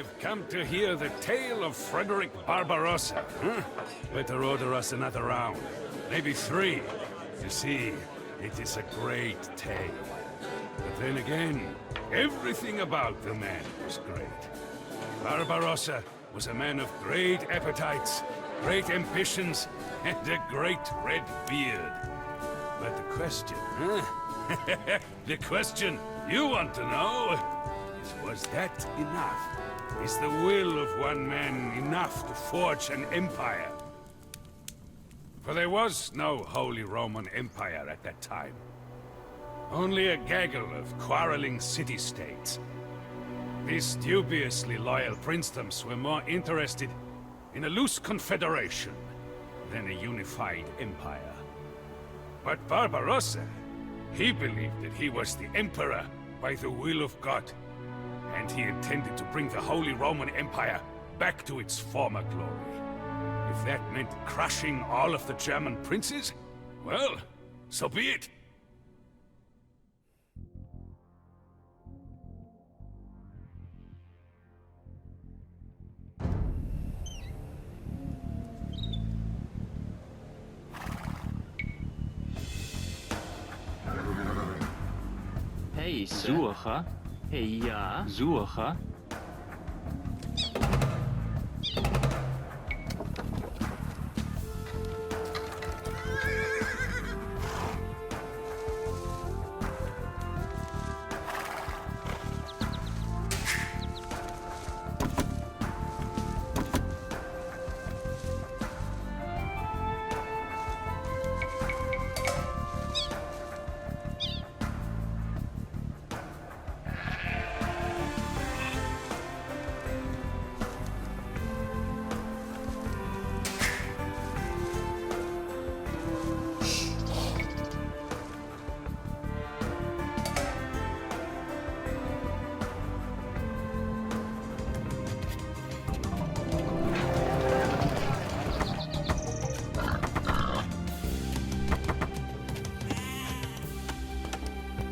I've come to hear the tale of Frederick Barbarroja. Huh? Better order us another round. Maybe 3. You see, it is a great tale. But then again, everything about the man was great. Barbarroja was a man of great appetites, great ambitions, and a great red beard. But the question, huh? The question you want to know is, was that enough? Is the will of one man enough to forge an empire? For there was no Holy Roman Empire at that time. Only a gaggle of quarreling city-states. These dubiously loyal princedoms were more interested in a loose confederation than a unified empire. But Barbarroja, he believed that he was the emperor by the will of God, and he intended to bring the Holy Roman Empire back to its former glory. If that meant crushing all of the German princes, well, so be it. Hey, Suche. Hey, ja. Suche.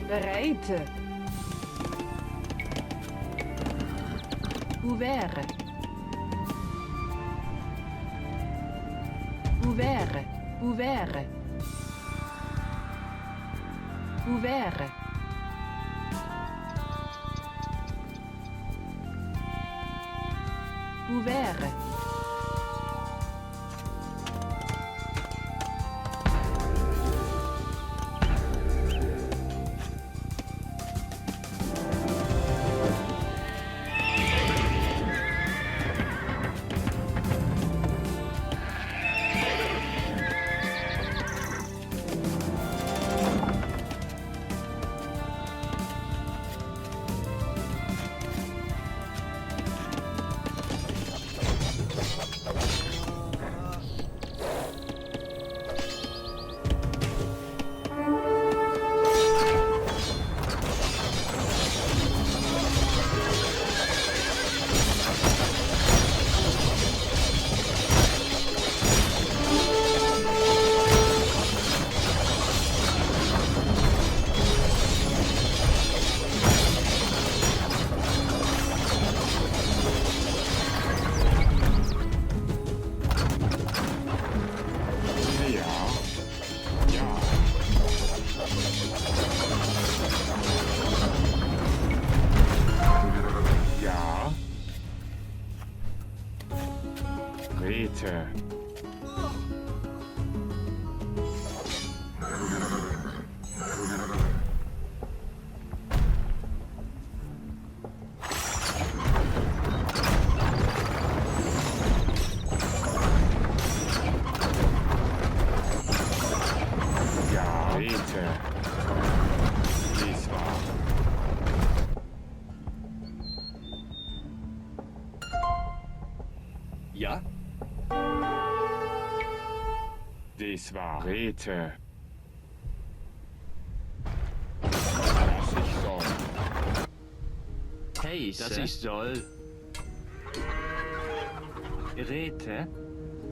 Bereite. Ouvert. Ouvert. Ouvert. Ouvert. Ouvert. Ja? Dies war Rete. Hey, das ich soll. Rete?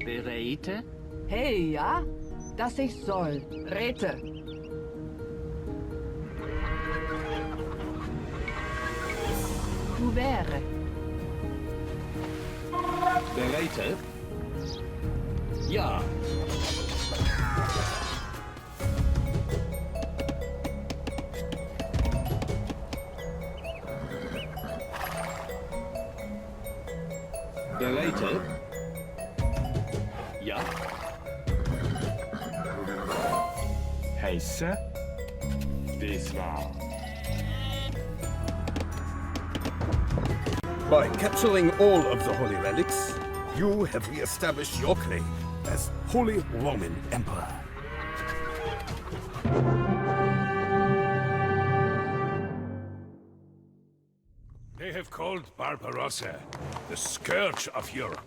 Bereite? Hey, ja? Dass ich soll. Rete. Ouvert. Bereite? Ja. Bereite? Ja. Heiße? Das war. By capturing all of the holy relics, you have re-established your claim as Holy Roman Emperor. They have called Barbarossa the scourge of Europe,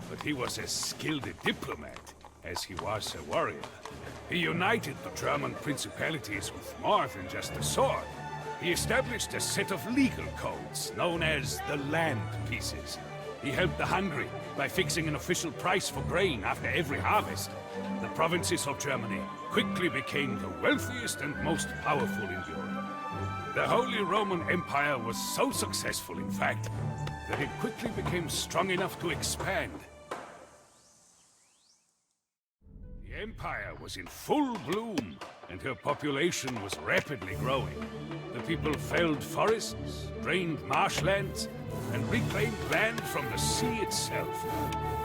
but he was as skilled a diplomat as he was a warrior. He united the German principalities with more than just a sword. He established a set of legal codes known as the Land Pieces. He helped the hungry by fixing an official price for grain after every harvest. The provinces of Germany quickly became the wealthiest and most powerful in Europe. The Holy Roman Empire was so successful, in fact, that it quickly became strong enough to expand. The empire was in full bloom, and her population was rapidly growing. The people felled forests, drained marshlands, and reclaimed land from the sea itself.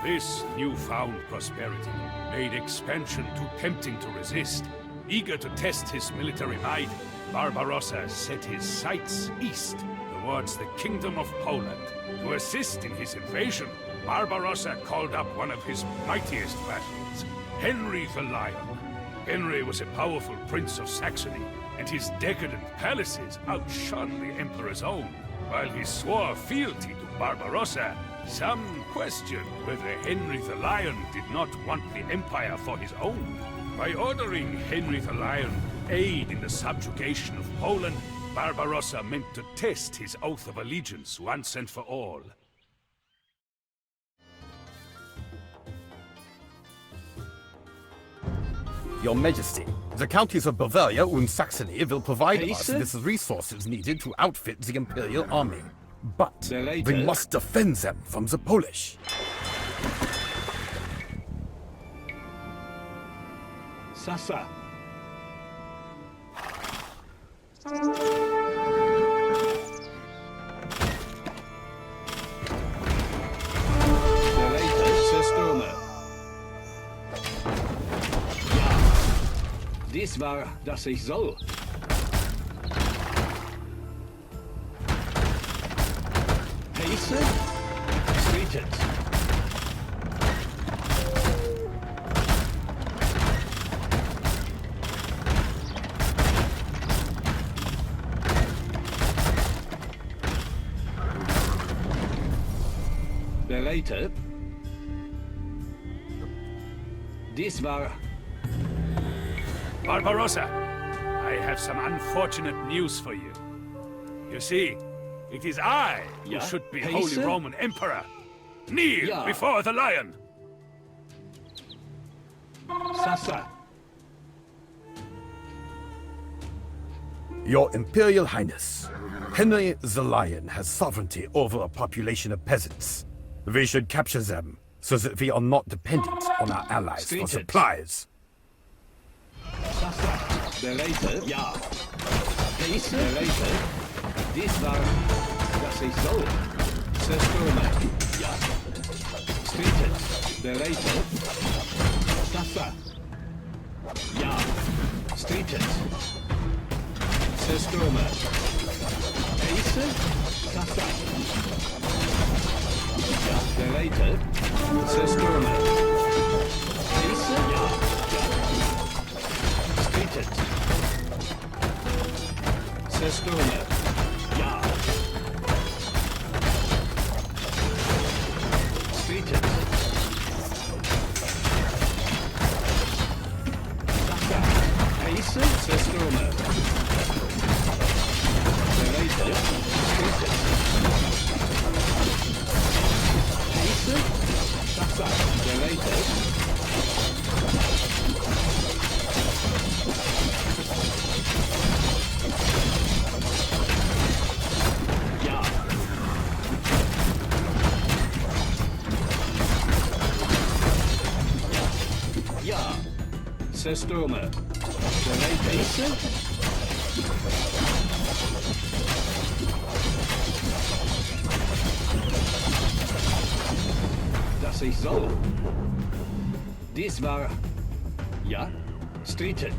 This newfound prosperity made expansion too tempting to resist. Eager to test his military might, Barbarossa set his sights east, towards the Kingdom of Poland. To assist in his invasion, Barbarossa called up one of his mightiest vassals, Henry the Lion. Henry was a powerful prince of Saxony, and his decadent palaces outshone the emperor's own. While he swore fealty to Barbarossa, some questioned whether Henry the Lion did not want the empire for his own. By ordering Henry the Lion aid in the subjugation of Poland, Barbarossa meant to test his oath of allegiance once and for all. Your Majesty, the counties of Bavaria and Saxony will provide us with the resources needed to outfit the Imperial Army. But we must defend them from the Polish. Sasa. Bereite Systeme. Ja. Dies war, dass ich soll. Pace? Streeted. Bereite. Dies war... Barbarossa, I have some unfortunate news for you. You see, it is I who should be Holy Roman Emperor. Kneel before the lion! Sasa. Your Imperial Highness, Henry the Lion has sovereignty over a population of peasants. We should capture them so that we are not dependent on our allies for supplies. Sasa. Bereite? Ja. Pace? Bereite? Dies war, dass ich soll. Systeme. Ja. Streeted. Bereite? Sasa. Ja. Streeted. Systeme. Pace? Sasa. Ja. Bereite? Systeme. Pace? Ja. Streeted. Systeme. Ja. Streeted. Sasa. Pace? Systeme. Bereite. Streeted. Pace? Sasa. Bereite. Ja. Zerstörer. Bereit, Hexe? Dass ich soll. Dies war... Ja? Streetet.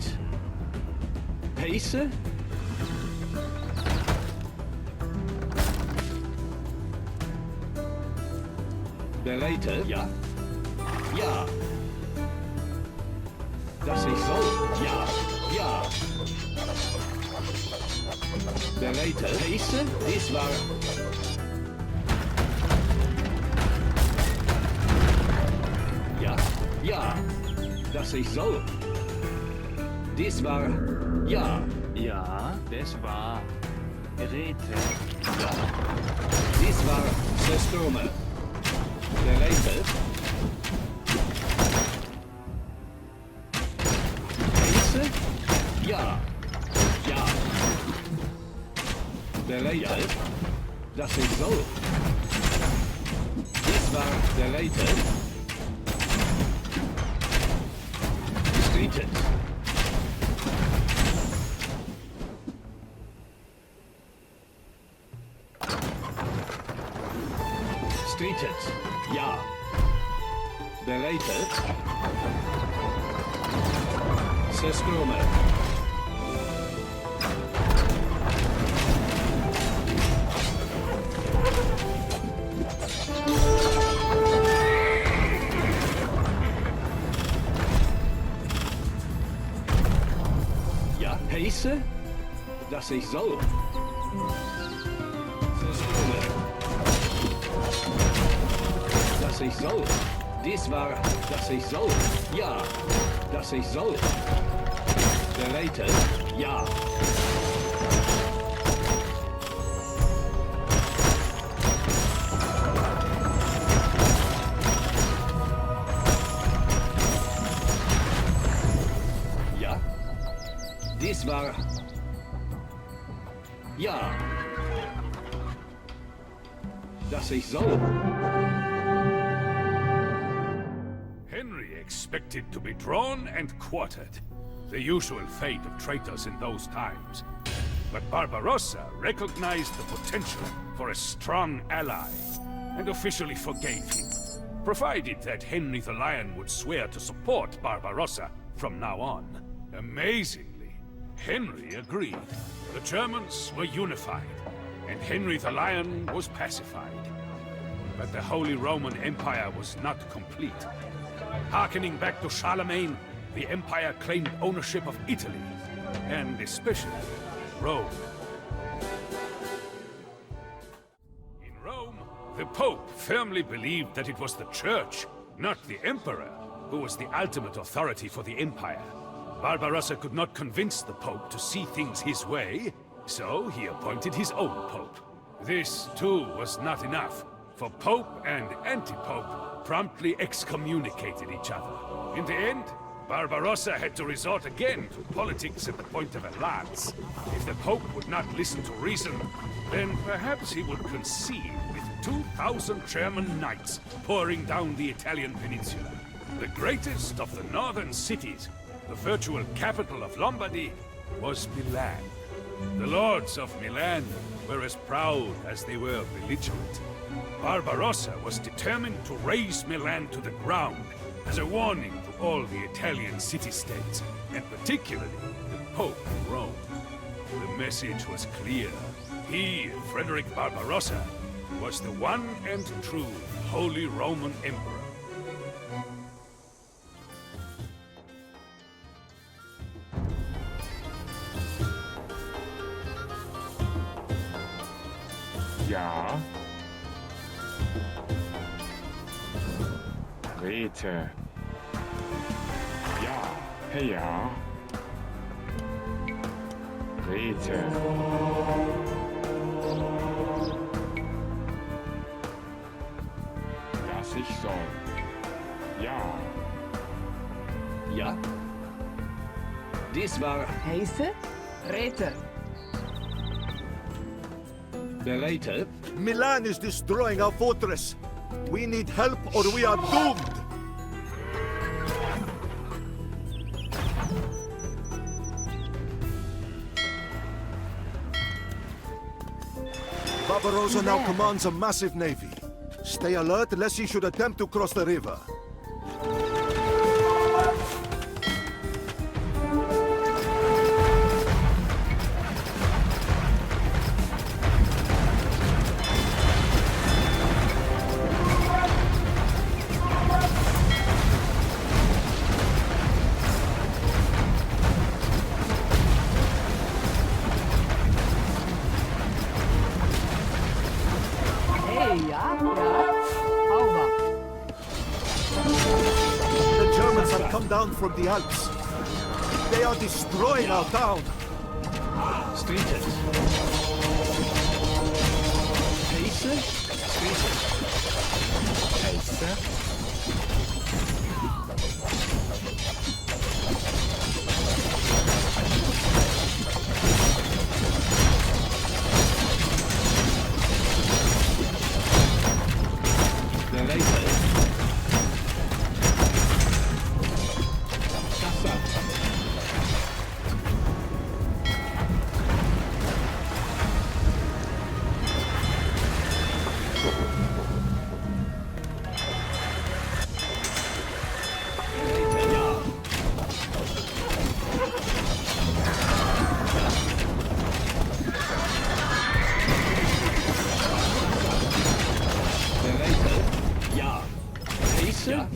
Hexe? Bereite? Ja? Ja. Dass ich soll? Ja. Ja. Bereite? Hexe? Dies war... Ja. Ja. Dass ich soll? Dies war... Ja. Ja, das war Geräte. Ja. Dies war Zerstörer. Bereite? Hexe? Ja. Ja. Bereite? Dass ich soll? Dies war Bereite? Streetet. Streetet. Ja. Bereitet. Zerstörer. Ja, heiße, dass ich soll. Zerstörer. Dass ich soll. Dies war, dass ich soll. Ja, dass ich soll. Bereite? Ja. Ja. Dies war... Ja. Dass ich soll. Henry expected to be drawn and quartered, the usual fate of traitors in those times. But Barbarossa recognized the potential for a strong ally and officially forgave him, provided that Henry the Lion would swear to support Barbarossa from now on. Amazingly, Henry agreed. The Germans were unified, and Henry the Lion was pacified. But the Holy Roman Empire was not complete. Harkening back to Charlemagne, the Empire claimed ownership of Italy, and especially Rome. In Rome, the Pope firmly believed that it was the Church, not the Emperor, who was the ultimate authority for the Empire. Barbarossa could not convince the Pope to see things his way, so he appointed his own Pope. This, too, was not enough, for Pope and anti-Pope promptly excommunicated each other. In the end, Barbarossa had to resort again to politics at the point of a lance. If the Pope would not listen to reason, then perhaps he would concede with 2,000 German knights pouring down the Italian peninsula. The greatest of the northern cities, the virtual capital of Lombardy, was Milan. The lords of Milan were as proud as they were belligerent. Barbarossa was determined to raze Milan to the ground as a warning to all the Italian city-states, and particularly the Pope in Rome. The message was clear. He, Frederick Barbarossa, was the one and true Holy Roman Emperor. Ja. Räte. Ja. Hey, ja. Räte. Dass ich soll. Ja. Ja. Dies war Heiße? Räte. Bereite. Milan is destroying our fortress. We need help or we are doomed. Barbarossa now commands a massive navy. Stay alert lest he should attempt to cross the river. Hey, ja? Ja? Over. The Germans have come down from the Alps. They are destroying our town. Streeted. Pace. Streeted. Pace. The later. Casa. Ja.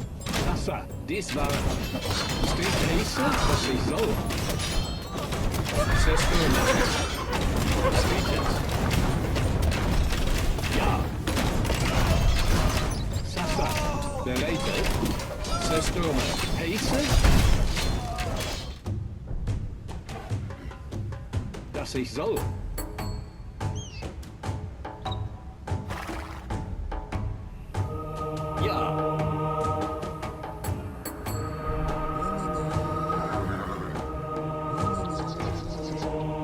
Kassa. Dies war Street Pace, das ich soll. Zerstörung. Streeted. Ja. Sassa. Belated. Zerstörung. Pace. Das ich soll. Ja.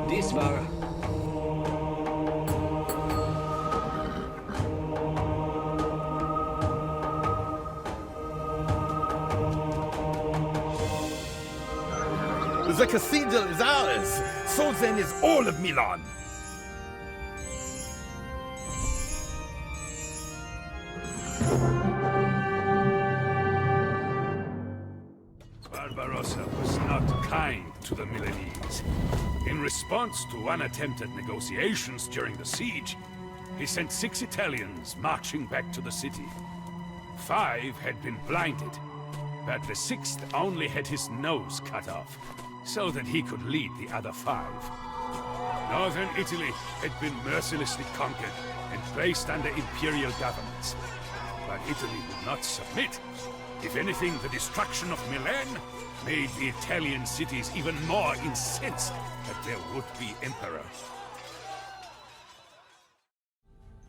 Dies war The cathedral is ours. So then is all of Milan. Barbarossa was not kind to the Milanese. In response to unattempted negotiations during the siege, he sent 6 Italians marching back to the city. 5 had been blinded, but the 6th only had his nose cut off, so that he could lead the other 5. Northern Italy had been mercilessly conquered and placed under imperial governments. But Italy would not submit. If anything, the destruction of Milan made the Italian cities even more incensed that their would-be emperor.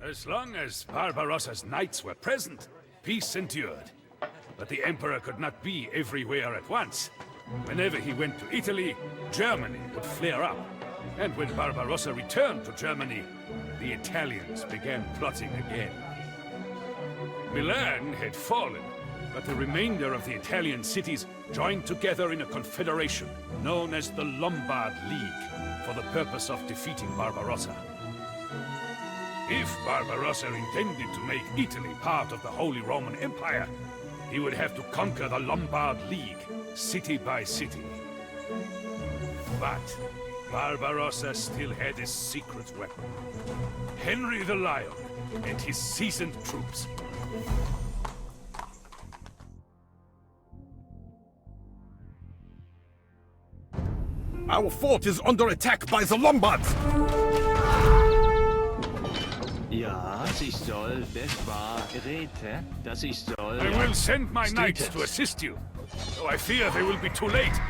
As long as Barbarossa's knights were present, peace endured. But the emperor could not be everywhere at once. Whenever he went to Italy, Germany would flare up. And when Barbarossa returned to Germany, the Italians began plotting again. Milan had fallen, but the remainder of the Italian cities joined together in a confederation known as the Lombard League for the purpose of defeating Barbarossa. If Barbarossa intended to make Italy part of the Holy Roman Empire, he would have to conquer the Lombard League, city by city. But Barbarossa still had his secret weapon. Henry the Lion and his seasoned troops. Our fort is under attack by the Lombards. Ja, das ich soll, das war Räte, das ich soll. I will send my knights to assist you, though I fear they will be too late.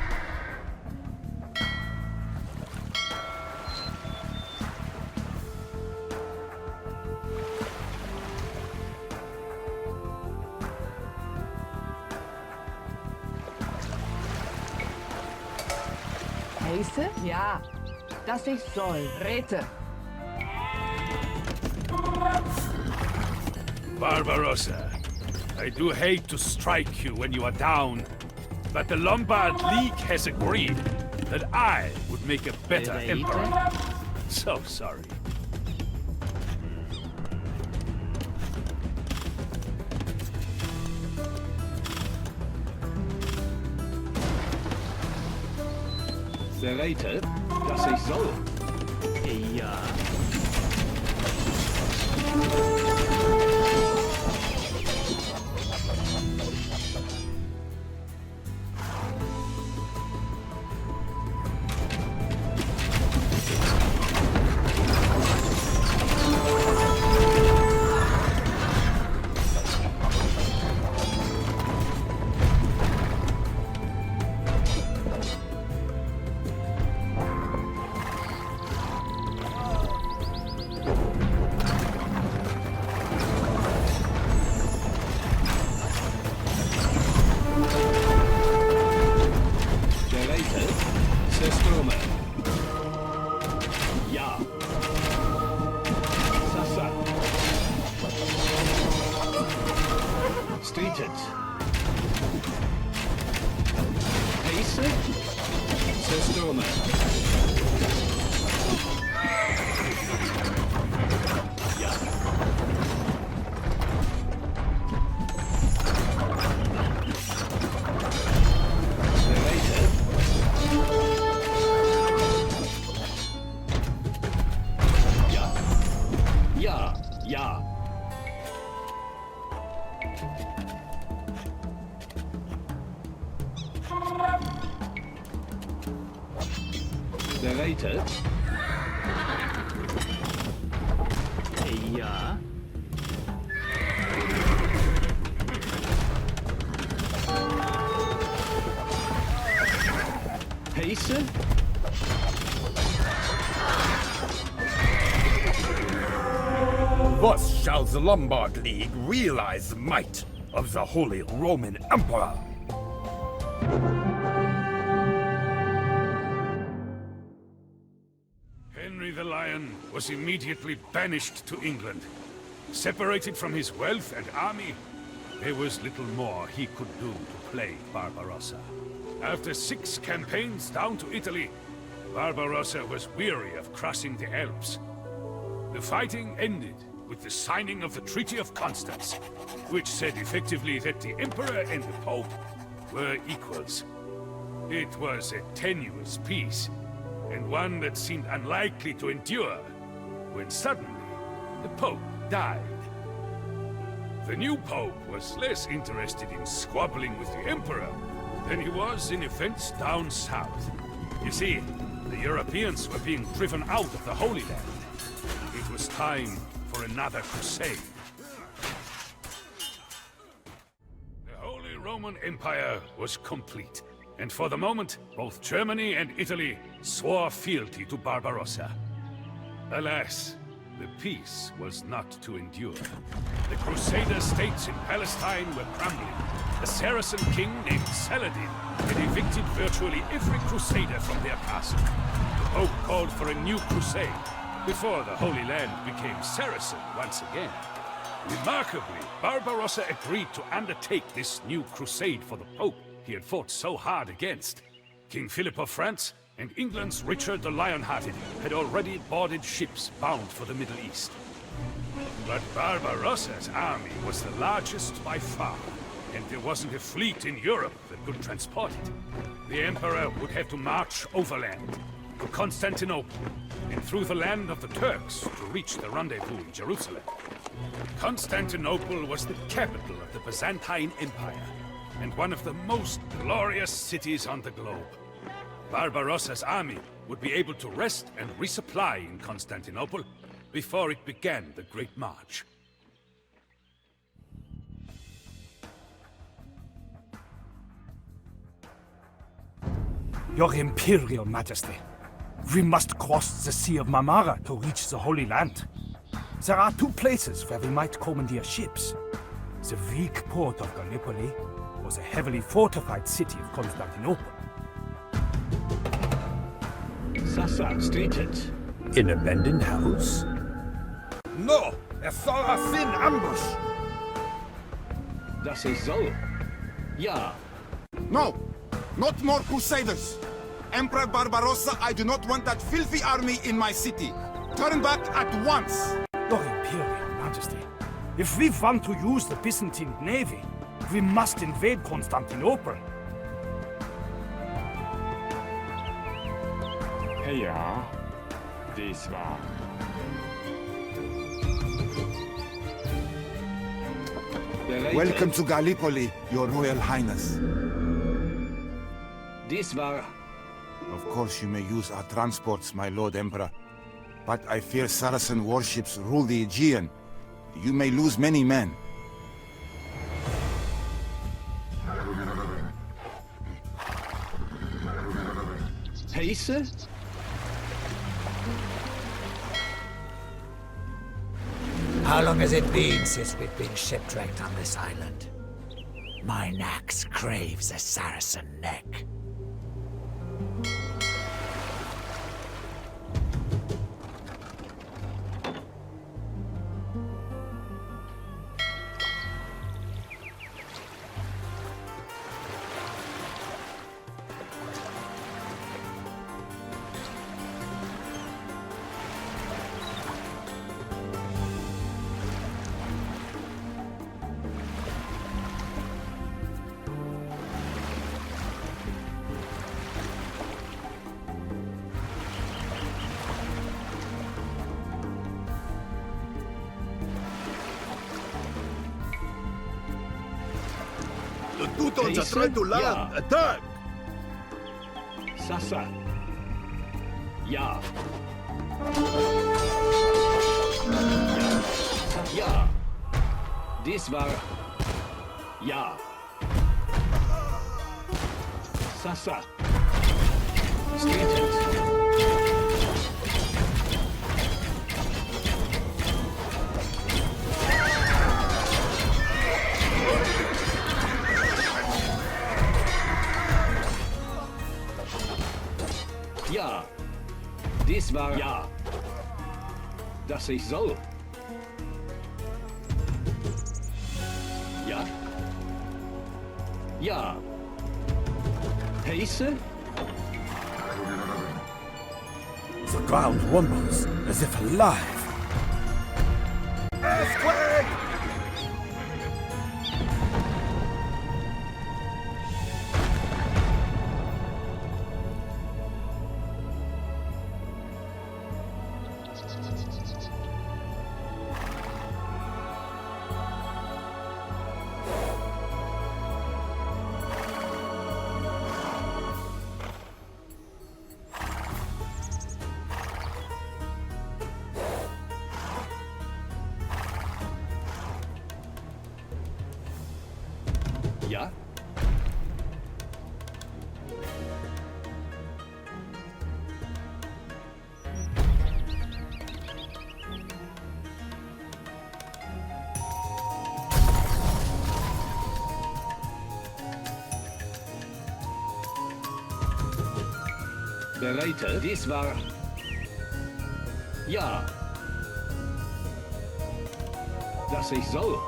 Heiße? Ja. Das ich soll. Räte. Barbarossa, I do hate to strike you when you are down, but the Lombard League has agreed that I would make a better emperor. So sorry. Bereitet, dass ich soll. Ja. Bereitet. Ja. Pace. Thus shall the Lombard League realize the might of the Holy Roman Emperor. Henry the Lion was immediately banished to England. Separated from his wealth and army, there was little more he could do to plague Barbarossa. After 6 campaigns down to Italy, Barbarossa was weary of crossing the Alps. The fighting ended with the signing of the Treaty of Constance, which said effectively that the Emperor and the Pope were equals. It was a tenuous peace, and one that seemed unlikely to endure, when suddenly the Pope died. The new Pope was less interested in squabbling with the Emperor than he was in events down south. You see, the Europeans were being driven out of the Holy Land. It was time for another crusade. The Holy Roman Empire was complete, and for the moment, both Germany and Italy swore fealty to Barbarossa. Alas, the peace was not to endure. The Crusader states in Palestine were crumbling. A Saracen king named Saladin had evicted virtually every Crusader from their castle. The Pope called for a new crusade, before the Holy Land became Saracen once again. Remarkably, Barbarossa agreed to undertake this new crusade for the Pope he had fought so hard against. King Philip of France and England's Richard the Lionhearted had already boarded ships bound for the Middle East. But Barbarossa's army was the largest by far, and there wasn't a fleet in Europe that could transport it. The Emperor would have to march overland to Constantinople and through the land of the Turks to reach the rendezvous in Jerusalem. Constantinople was the capital of the Byzantine Empire and one of the most glorious cities on the globe. Barbarossa's army would be able to rest and resupply in Constantinople before it began the Great March. Your Imperial Majesty, we must cross the Sea of Marmara to reach the Holy Land. There are 2 places where we might commandeer ships. The weak port of Gallipoli, or the heavily fortified city of Constantinople. Sasa stated. In a abandoned house? No! I saw a thin ambush! Dass ich soll. Ja. No! Not more Crusaders! Emperor Barbarossa, I do not want that filthy army in my city. Turn back at once! Your Imperial Majesty, if we want to use the Byzantine navy, we must invade Constantinople. Heja. Dies war. Welcome to Gallipoli, Your Royal Highness. Dies war. Of course you may use our transports, my Lord Emperor. But I fear Saracen warships rule the Aegean. You may lose many men. Pace? How long has it been since we've been shipwrecked on this island? Mine axe craves a Saracen neck. The Teutons are trying to land! Yeah. Attack! Sasa. Ja. Ja. Dies war. Ja. Sasa. Straightens. Ja. Dies war ja. Dass ich soll. Ja. Ja. Pace? The ground wobbles as if alive. Earthquake! Ja. Bereite, dies war. Ja. Dass ich soll.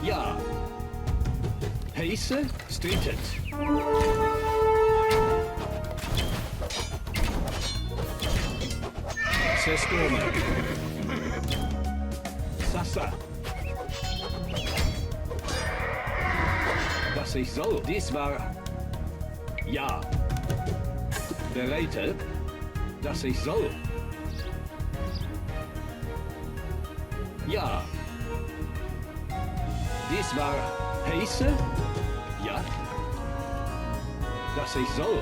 Ja. Pace, streeted. Sestome. Sasa. Dass ich soll. Dies war. Ja. Bereite. Dass ich soll. Ja. Dies war Pace? Ja. Dass ich soll.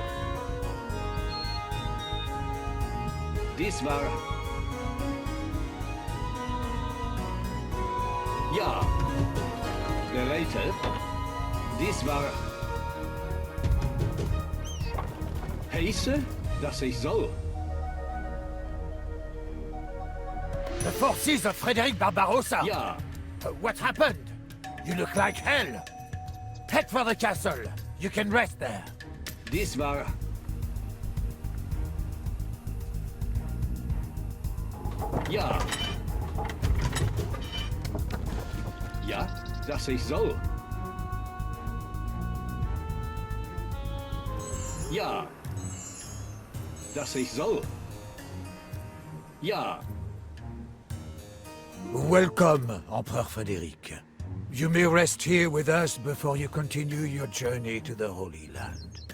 Dies war. Ja. Bereite. Dies war. Pace? Dass ich soll. The forces of Federico Barbarroja! Ja. What happened? You look like hell. Head for the castle. You can rest there. Dies war. Ja. Ja, dass ich soll. Ja. Dass ich soll. Ja. Welcome, Emperor Frederic. You may rest here with us before you continue your journey to the Holy Land.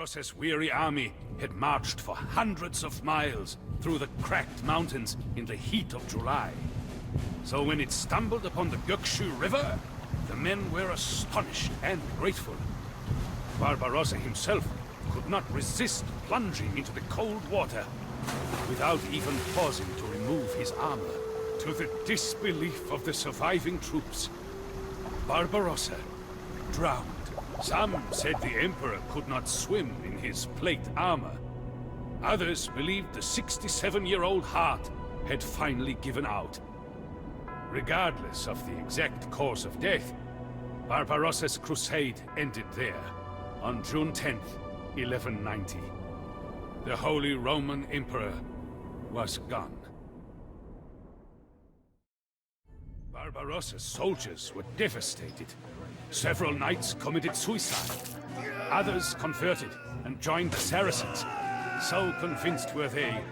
Barbarossa's weary army had marched for hundreds of miles through the cracked mountains in the heat of July. So when it stumbled upon the Gökshu River, the men were astonished and grateful. Barbarossa himself could not resist plunging into the cold water without even pausing to remove his armor. To the disbelief of the surviving troops, Barbarossa drowned. Some said the Emperor could not swim in his plate armor. Others believed the 67-year-old heart had finally given out. Regardless of the exact cause of death, Barbarossa's crusade ended there, on June 10th, 1190. The Holy Roman Emperor was gone. Barbarossa's soldiers were devastated. Several knights committed suicide. Others converted and joined the Saracens. So convinced were they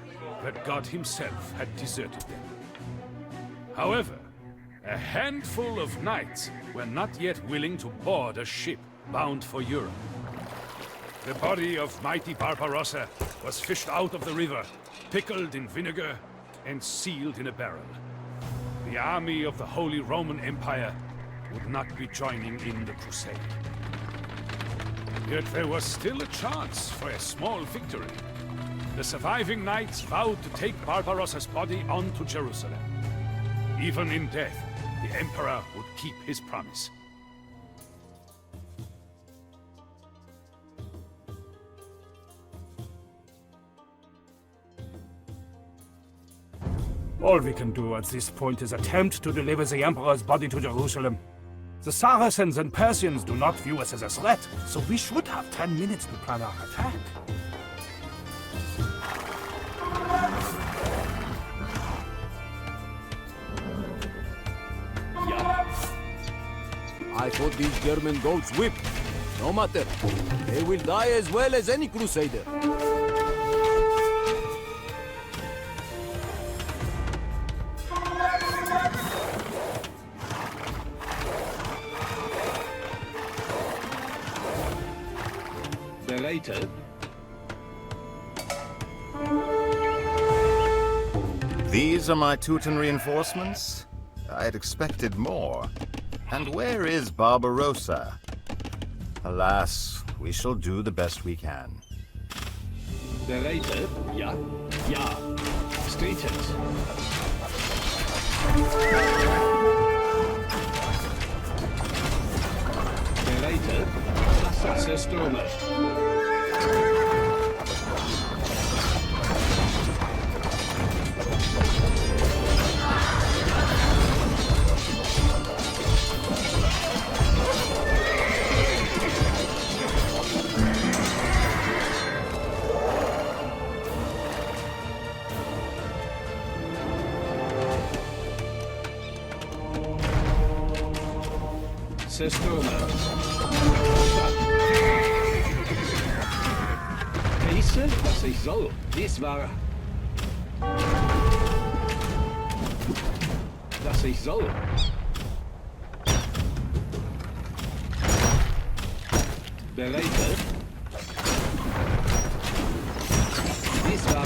that God himself had deserted them. However, a handful of knights were not yet willing to board a ship bound for Europe. The body of mighty Barbarossa was fished out of the river, pickled in vinegar, and sealed in a barrel. The army of the Holy Roman Empire would not be joining in the crusade. Yet there was still a chance for a small victory. The surviving knights vowed to take Barbarossa's body on to Jerusalem. Even in death, the Emperor would keep his promise. All we can do at this point is attempt to deliver the Emperor's body to Jerusalem. The Saracens and Persians do not view us as a threat, so we should have 10 minutes to plan our attack. I thought these German goats whipped. No matter. They will die as well as any crusader. Later. These are my Teuton reinforcements? I had expected more. And where is Barbarossa? Alas, we shall do the best we can. Later. Ja. Ja. Stated. Later. System. Was ich soll. Dies war... Was ich soll. Bereit. Dies war...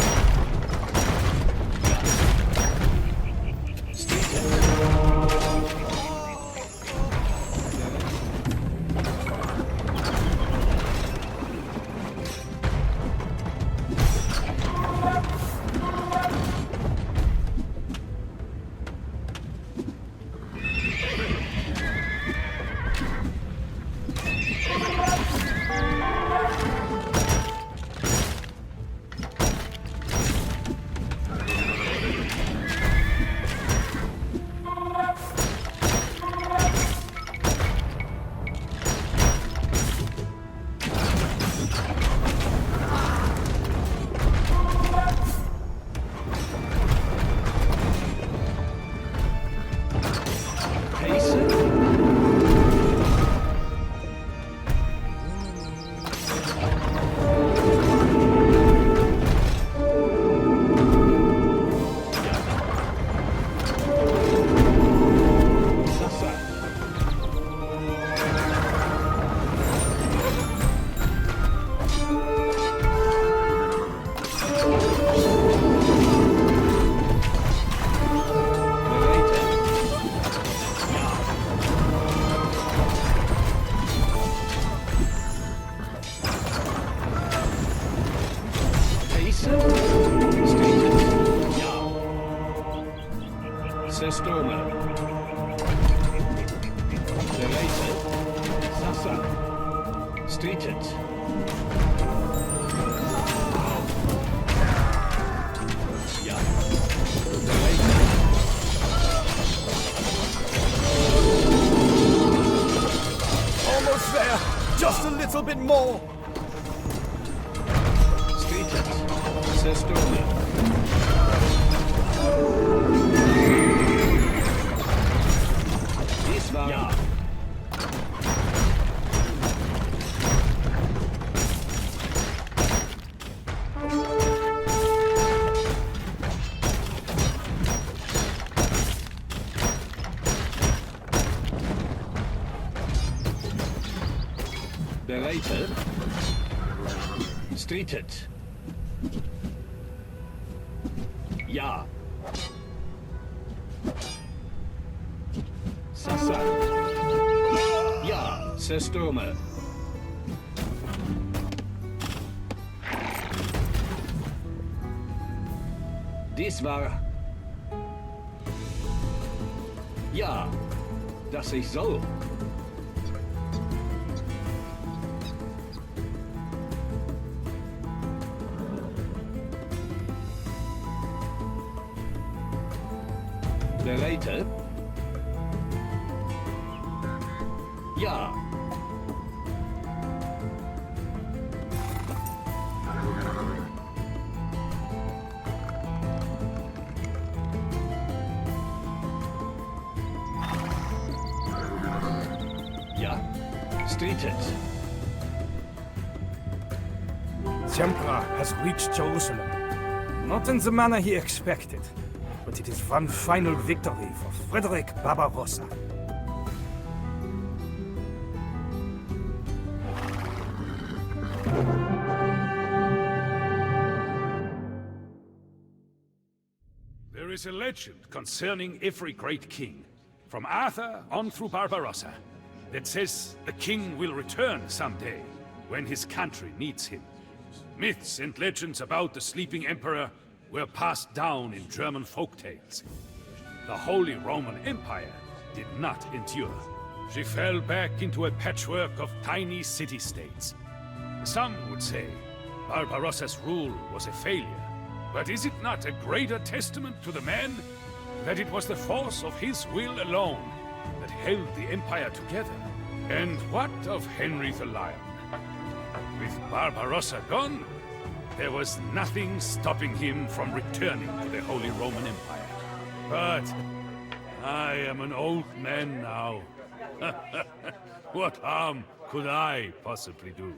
Sasa. Streeted. Ja. Almost there. Just a little bit more. Streeted. Sestone. Dies war... Ja. Bereitet. Streetet. Ja. Sasa. Ja, Sestome. Dies war... Ja, dass ich soll. Bereitet? Ja. Ja. Streeted. The Emperor has reached Jerusalem. Not in the manner he expected, but it is one final victory for Frederick Barbarossa. There is a legend concerning every great king, from Arthur on through Barbarossa, that says the king will return someday, when his country needs him. Myths and legends about the sleeping emperor were passed down in German folktales. The Holy Roman Empire did not endure. She fell back into a patchwork of tiny city-states. Some would say Barbarossa's rule was a failure. But is it not a greater testament to the man that it was the force of his will alone that held the empire together? And what of Henry the Lion? With Barbarossa gone, there was nothing stopping him from returning to the Holy Roman Empire. But I am an old man now. What harm could I possibly do?